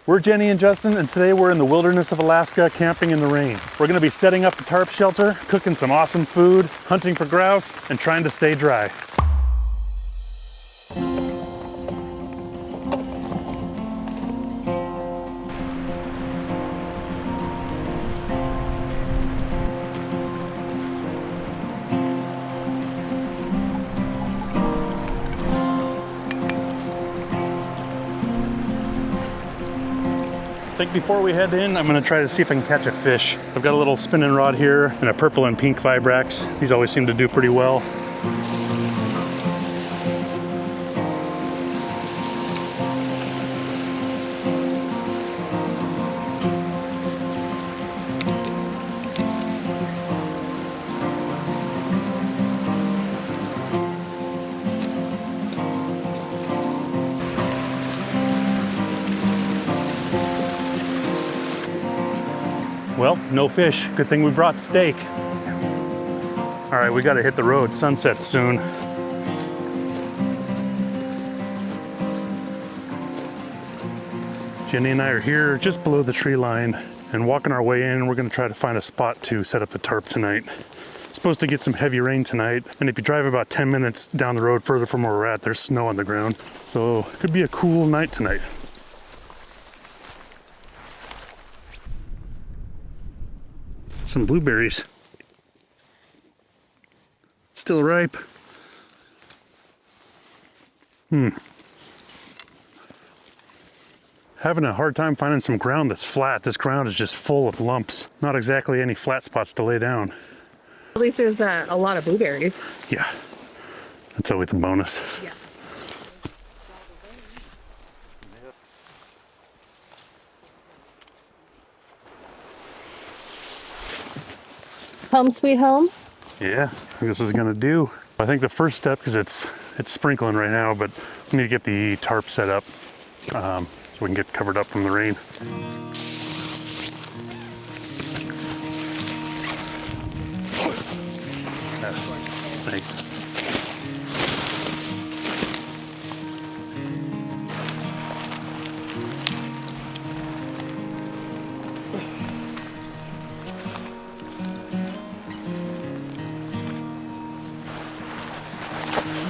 We're Jenny and Justin, and today we're in the wilderness of Alaska camping in the rain. We're gonna be setting up the tarp shelter, cooking some awesome food, hunting for grouse, and trying to stay dry. I think before we head in, I'm gonna try to see if I can catch a fish. I've got a little spinning rod here and a purple and pink vibrax. These always seem to do pretty well. Well, no fish. Good thing we brought steak. All right, we gotta hit the road. Sunset's soon. Jenny and I are here just below the tree line and walking our way in. We're gonna try to find a spot to set up the tarp tonight. Supposed to get some heavy rain tonight, and if you drive about 10 minutes down the road further from where we're at, there's snow on the ground. So it could be a cool night tonight. Some blueberries. Still ripe. Having a hard time finding some ground that's flat. This ground is just full of lumps. Not exactly any flat spots to lay down. At least there's a lot of blueberries. Yeah, that's always a bonus. Yeah. Home sweet home. Yeah, this is gonna do. I think the first step, because it's sprinkling right now, but we need to get the tarp set up so we can get covered up from the rain. Yeah, thanks.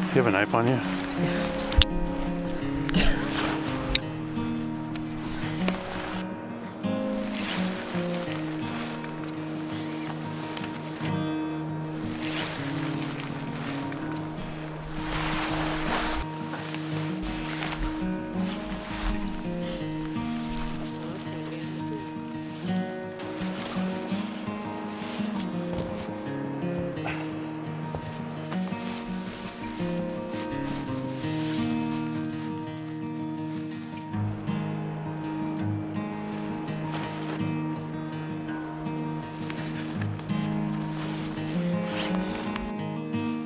Do you have a knife on you?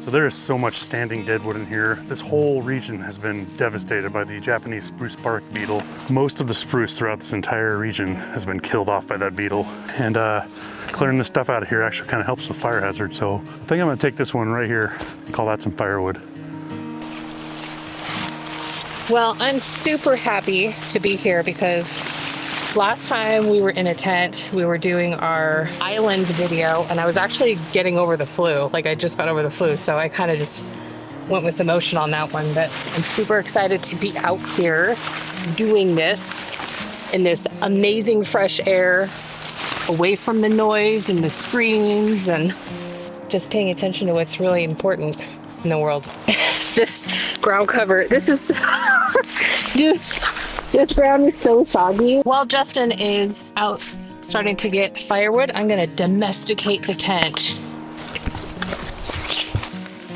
So there is so much standing deadwood in here. This whole region has been devastated by the Japanese spruce bark beetle. Most of the spruce throughout this entire region has been killed off by that beetle. And clearing this stuff out of here actually kind of helps with fire hazard. So I think I'm gonna take this one right here and call that some firewood. Well, I'm super happy to be here because last time we were in a tent, we were doing our island video, and I was actually getting over the flu. Like, I just got over the flu, so I kind of just went with emotion on that one. But I'm super excited to be out here doing this in this amazing fresh air, away from the noise and the screens, and just paying attention to what's really important in the world. This ground cover, this is, dude. This ground is so soggy. While Justin is out starting to get firewood, I'm gonna domesticate the tent.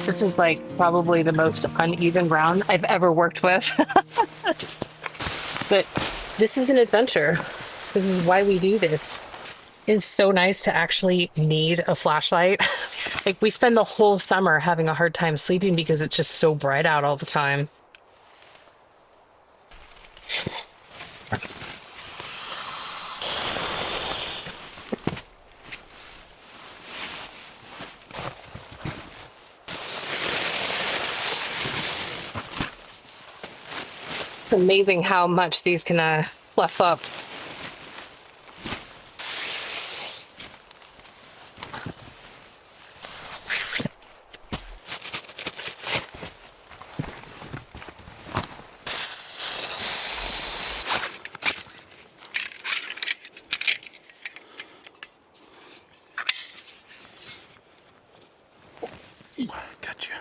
This is like probably the most uneven ground I've ever worked with. But this is an adventure. This is why we do this. It's so nice to actually need a flashlight. Like, we spend the whole summer having a hard time sleeping because it's just so bright out all the time. It's amazing how much these can fluff up. Gotcha.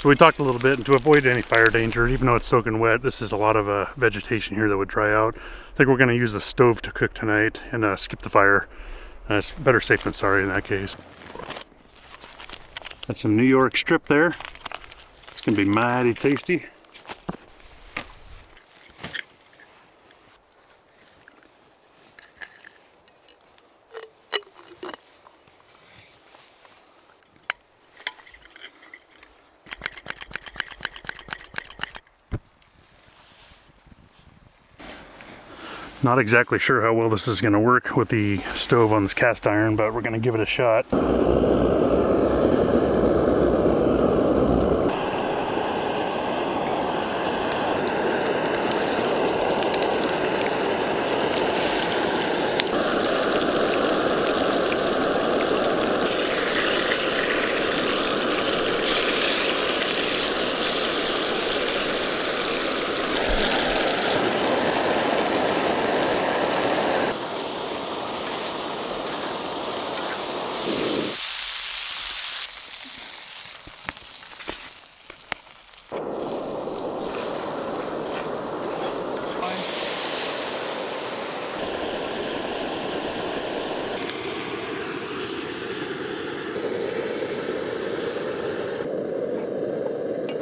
So we talked a little bit, and to avoid any fire danger, even though it's soaking wet, this is a lot of vegetation here that would dry out. I think we're going to use the stove to cook tonight and skip the fire. It's better safe than sorry in that case. That's some New York strip there. It's going to be mighty tasty. Not exactly sure how well this is going to work with the stove on this cast iron, but we're going to give it a shot.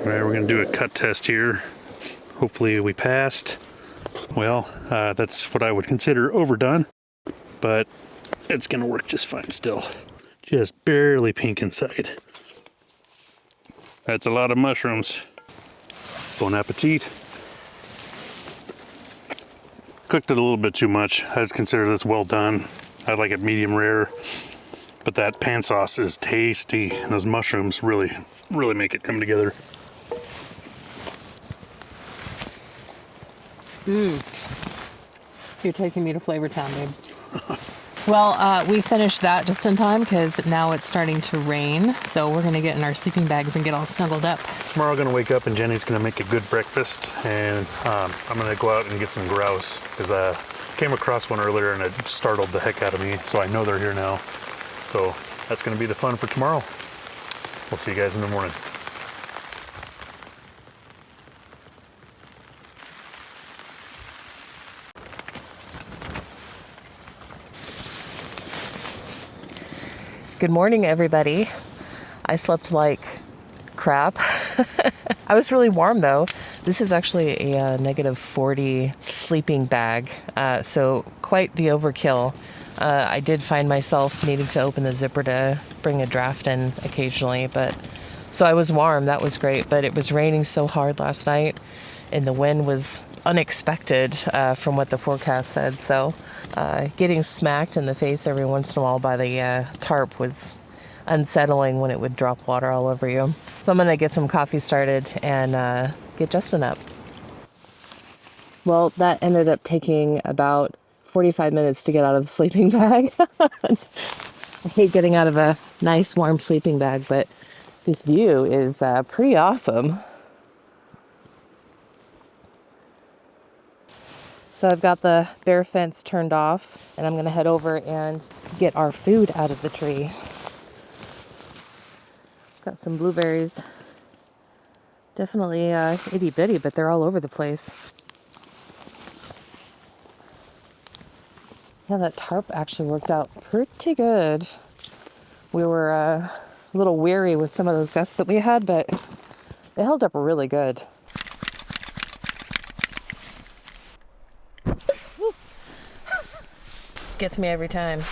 All right, we're gonna do a cut test here. Hopefully we passed. Well, that's what I would consider overdone, but it's gonna work just fine still. Just barely pink inside. That's a lot of mushrooms. Bon appetit. Cooked it a little bit too much. I'd consider this well done. I'd like it medium rare, but that pan sauce is tasty, and those mushrooms really make it come together. You're taking me to Flavor Town, babe. Well, we finished that just in time because now it's starting to rain. So we're going to get in our sleeping bags and get all snuggled up. Tomorrow I'm going to wake up and Jenny's going to make a good breakfast, and I'm going to go out and get some grouse because I came across one earlier and it startled the heck out of me. So I know they're here now. So that's going to be the fun for tomorrow. We'll see you guys in the morning. Good morning, everybody. I slept like crap. I was really warm though. This is actually a -40 sleeping bag, so quite the overkill. I did find myself needing to open the zipper to bring a draft in occasionally, but so I was warm. That was great, but it was raining so hard last night and the wind was unexpected from what the forecast said. So getting smacked in the face every once in a while by the tarp was unsettling when it would drop water all over you. So I'm gonna get some coffee started and get Justin up. Well, that ended up taking about 45 minutes to get out of the sleeping bag. I hate getting out of a nice warm sleeping bag, but this view is pretty awesome. So I've got the bear fence turned off and I'm gonna head over and get our food out of the tree. Got some blueberries. Definitely itty bitty, but they're all over the place. Yeah, that tarp actually worked out pretty good. We were a little weary with some of those gusts that we had, but it held up really good. Woo. Gets me every time.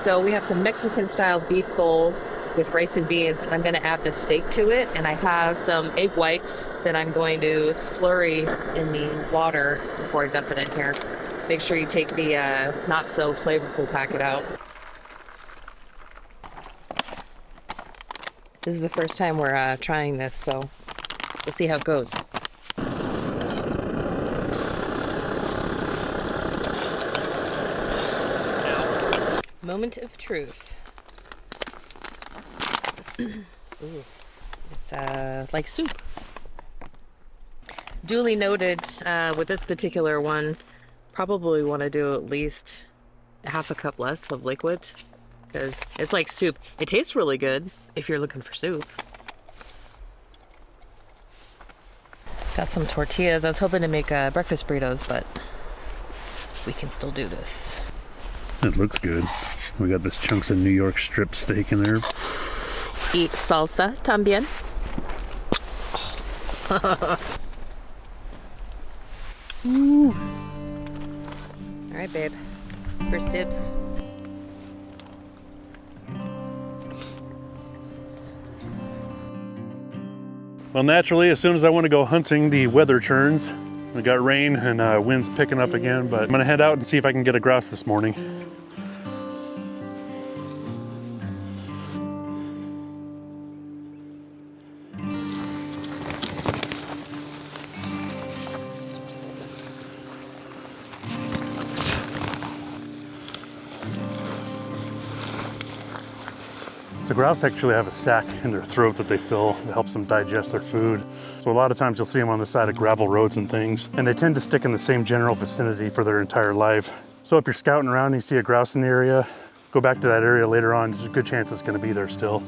So we have some Mexican style beef bowl with rice and beans, and I'm going to add the steak to it. And I have some egg whites that I'm going to slurry in the water before I dump it in here. Make sure you take the not so flavorful packet out. This is the first time we're trying this, so we'll see how it goes. Moment of truth. Ooh, it's like soup. Duly noted with this particular one, probably want to do at least half a cup less of liquid because it's like soup. It tastes really good if you're looking for soup. Got some tortillas. I was hoping to make breakfast burritos, but we can still do this. It looks good. We got this chunks of New York strip steak in there. Eat salsa también. Ooh. All right, babe. First dibs. Well, naturally, as soon as I want to go hunting, the weather turns. We got rain and winds picking up again, but I'm gonna head out and see if I can get a grouse this morning. So grouse actually have a sac in their throat that they fill that helps them digest their food. So a lot of times you'll see them on the side of gravel roads and things, and they tend to stick in the same general vicinity for their entire life. So if you're scouting around and you see a grouse in the area, go back to that area later on. There's a good chance it's gonna be there still.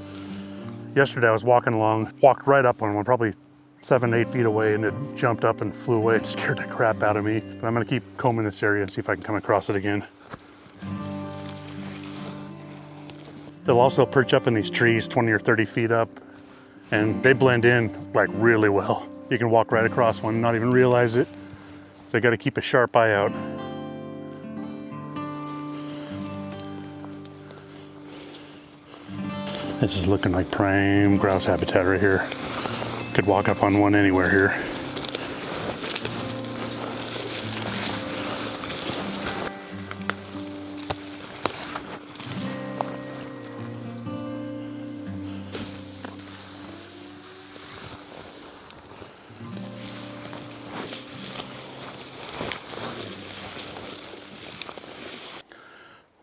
Yesterday I was walking along, walked right up on one, probably 7, 8 feet away, and it jumped up and flew away and scared the crap out of me. But I'm gonna keep combing this area and see if I can come across it again. They'll also perch up in these trees 20 or 30 feet up, and they blend in like really well. You can walk right across one and not even realize it. So you gotta keep a sharp eye out. This is looking like prime grouse habitat right here. Could walk up on one anywhere here.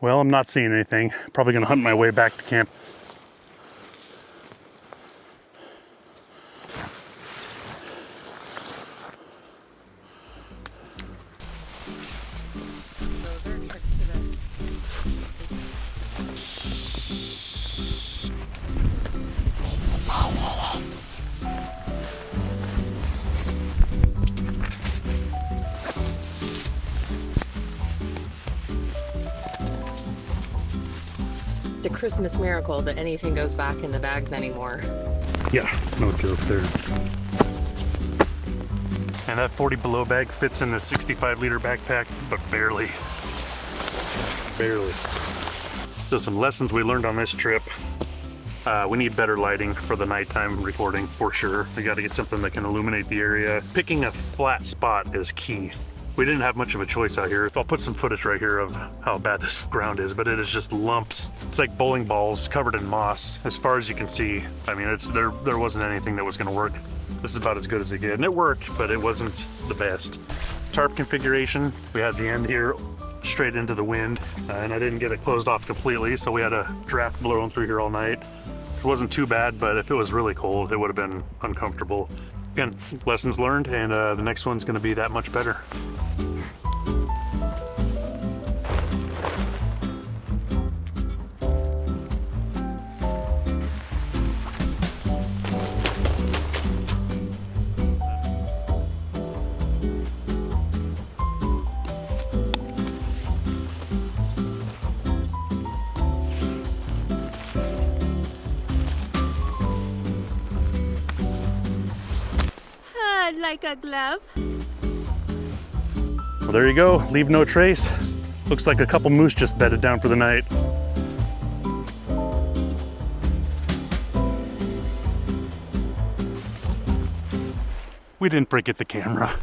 Well, I'm not seeing anything. Probably gonna hunt my way back to camp. It's a Christmas miracle that anything goes back in the bags anymore. Yeah, no joke there. And that 40 below bag fits in the 65-liter backpack, but barely. Barely. So some lessons we learned on this trip. We need better lighting for the nighttime recording for sure. We got to get something that can illuminate the area. Picking a flat spot is key. We didn't have much of a choice out here. I'll put some footage right here of how bad this ground is, but it is just lumps. It's like bowling balls covered in moss. As far as you can see, I mean, there wasn't anything that was gonna work. This is about as good as it get. And it worked, but it wasn't the best. Tarp configuration, we had the end here straight into the wind, and I didn't get it closed off completely, so we had a draft blowing through here all night. It wasn't too bad, but if it was really cold, it would have been uncomfortable. Again, lessons learned, and the next one's gonna be that much better. Like a glove. Well, there you go, leave no trace. Looks like a couple moose just bedded down for the night. We didn't break it the camera.